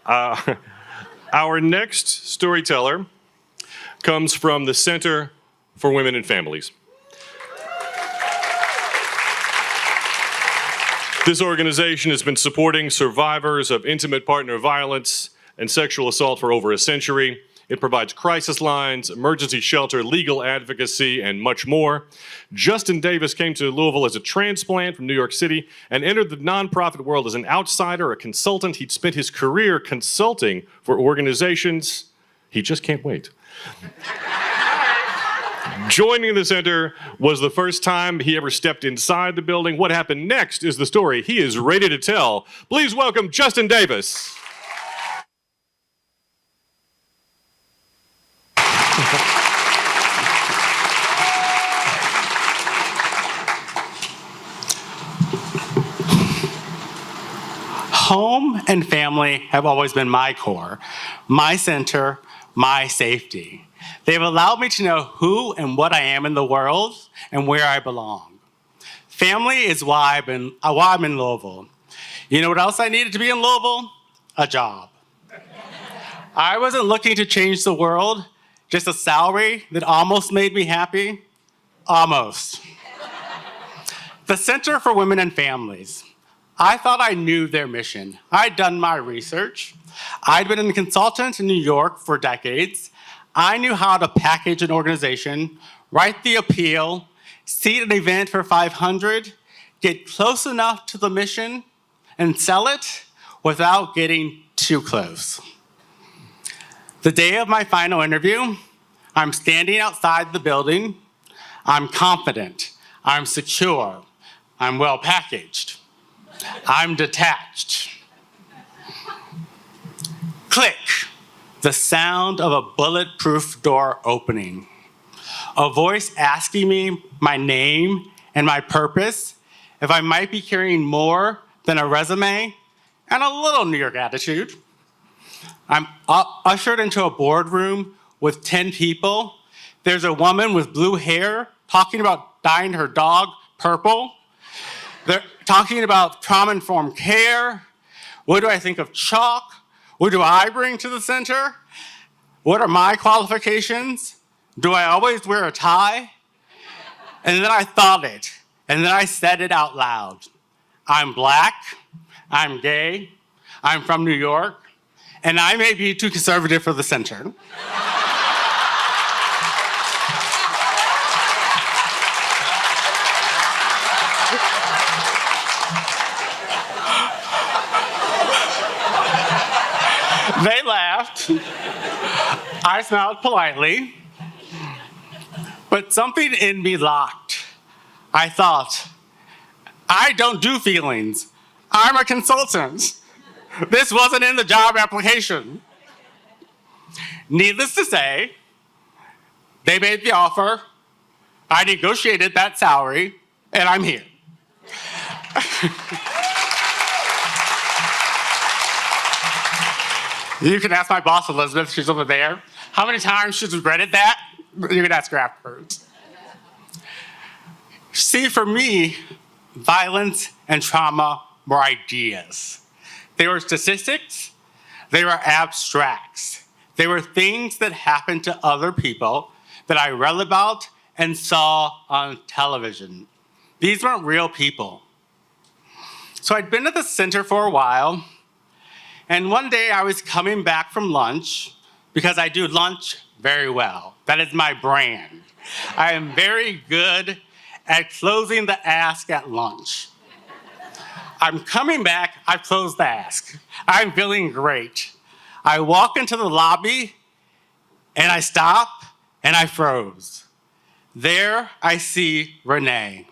Our next storyteller comes from the Center for Women and Families. This organization has been supporting survivors of intimate partner violence and sexual assault for over a century. It provides crisis lines, emergency shelter, legal advocacy, and much more. Justin Davis came to Louisville as a transplant from New York City and entered the nonprofit world as an outsider, a consultant. He'd spent his career consulting for organizations. He just can't wait. Joining the center was the first time he ever stepped inside the building. What happened next is the story he is ready to tell. Please welcome Justin Davis. Home and family have always been my core, my center, my safety. They've allowed me to know who and what I am in the world and where I belong. Family is why I'm in Louisville. You know what else I needed to be in Louisville? A job. I wasn't looking to change the world, just a salary that almost made me happy. Almost. The Center for Women and Families. I thought I knew their mission. I'd done my research. I'd been a consultant in New York for decades. I knew how to package an organization, write the appeal, seat an event for 500, get close enough to the mission, and sell it without getting too close. The day of my final interview, I'm standing outside the building. I'm confident. I'm secure. I'm well packaged. I'm detached. Click, the sound of a bulletproof door opening. A voice asking me my name and my purpose, if I might be carrying more than a resume and a little New York attitude. I'm ushered into a boardroom with 10 people. There's a woman with blue hair talking about dyeing her dog purple. They're talking about trauma-informed care. What do I think of chalk? What do I bring to the center? What are my qualifications? Do I always wear a tie? And then I thought it, and then I said it out loud. I'm Black, I'm gay, I'm from New York, and I may be too conservative for the center. They laughed. I smiled politely, but something in me locked. I thought, I don't do feelings. I'm a consultant. This wasn't in the job application. Needless to say, they made the offer. I negotiated that salary, and I'm here. You can ask my boss, Elizabeth, she's over there. How many times she's regretted that? You can ask her afterwards. See, for me, violence and trauma were ideas. They were statistics, they were abstracts. They were things that happened to other people that I read about and saw on television. These weren't real people. So I'd been at the center for a while, and one day I was coming back from lunch, because I do lunch very well. That is my brand. I am very good at closing the ask at lunch. I'm coming back, I've closed the ask. I'm feeling great. I walk into the lobby, and I stop, and I froze. There I see Renee.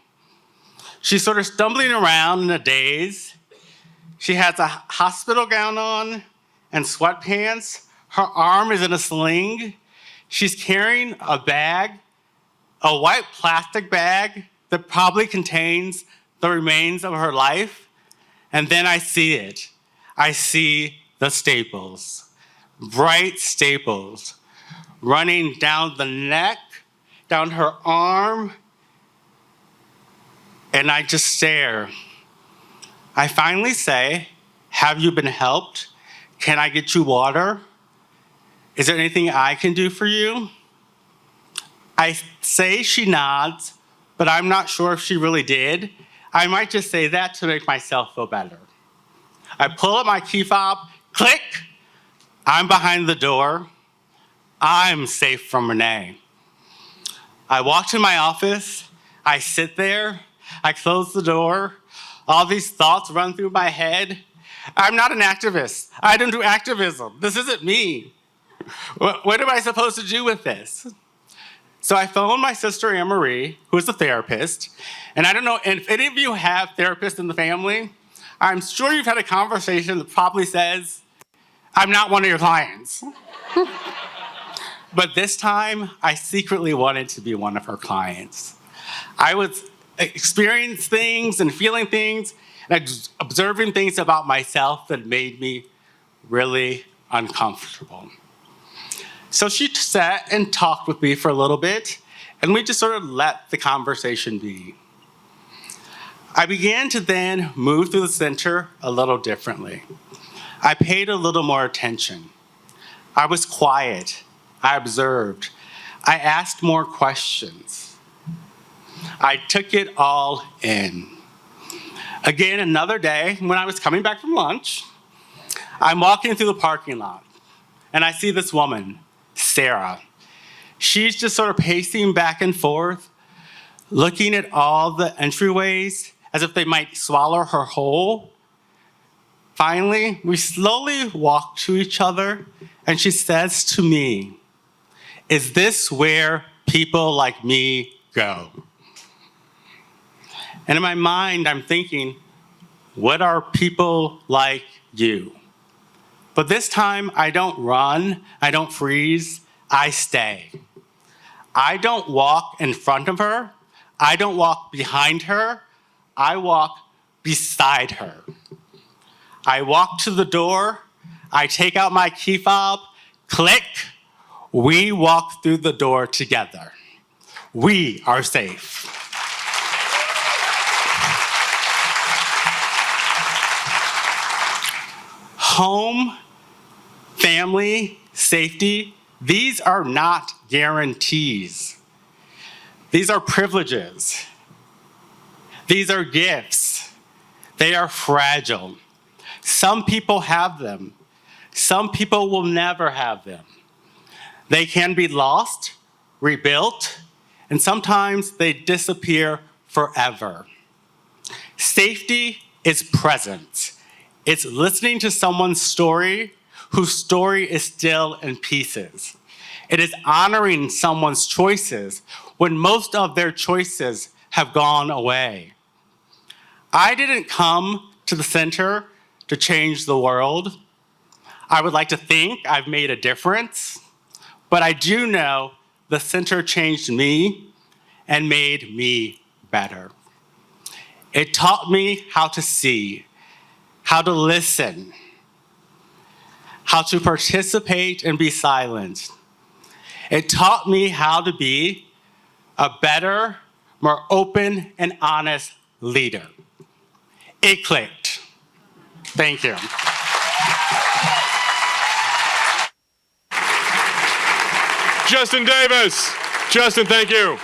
She's sort of stumbling around in a daze. She has a hospital gown on and sweatpants. Her arm is in a sling. She's carrying a bag, a white plastic bag that probably contains the remains of her life. And then I see it. I see the staples, bright staples, running down the neck, down her arm, and I just stare. I finally say, "Have you been helped? Can I get you water? Is there anything I can do for you? I say she nods, but I'm not sure if she really did. I might just say that to make myself feel better. I pull up my key fob, click. I'm behind the door. I'm safe from Renee. I walk to my office. I sit there. I close the door. All these thoughts run through my head. I'm not an activist. I don't do activism. This isn't me. What am I supposed to do with this? So I phoned my sister Anne Marie, who is a therapist. And I don't know if any of you have therapists in the family. I'm sure you've had a conversation that probably says, I'm not one of your clients. But this time, I secretly wanted to be one of her clients. I was experiencing things and feeling things and observing things about myself that made me really uncomfortable. So she sat and talked with me for a little bit, and we just sort of let the conversation be. I began to then move through the center a little differently. I paid a little more attention. I was quiet. I observed. I asked more questions. I took it all in. Again, another day, when I was coming back from lunch, I'm walking through the parking lot, and I see this woman, Sarah. She's just sort of pacing back and forth, looking at all the entryways as if they might swallow her whole. Finally, we slowly walk to each other, and she says to me, "Is this where people like me go?" And in my mind, I'm thinking, what are people like you? But this time, I don't run, I don't freeze, I stay. I don't walk in front of her, I don't walk behind her, I walk beside her. I walk to the door, I take out my key fob, click, we walk through the door together. We are safe. Home, family, safety, these are not guarantees. These are privileges. These are gifts. They are fragile. Some people have them. Some people will never have them. They can be lost, rebuilt, and sometimes they disappear forever. Safety is presence. It's listening to someone's story whose story is still in pieces. It is honoring someone's choices when most of their choices have gone away. I didn't come to the center to change the world. I would like to think I've made a difference, but I do know the center changed me and made me better. It taught me how to see, how to listen, how to participate and be silent. It taught me how to be a better, more open and honest leader. It clicked. Thank you. Justin Davis. Justin, thank you.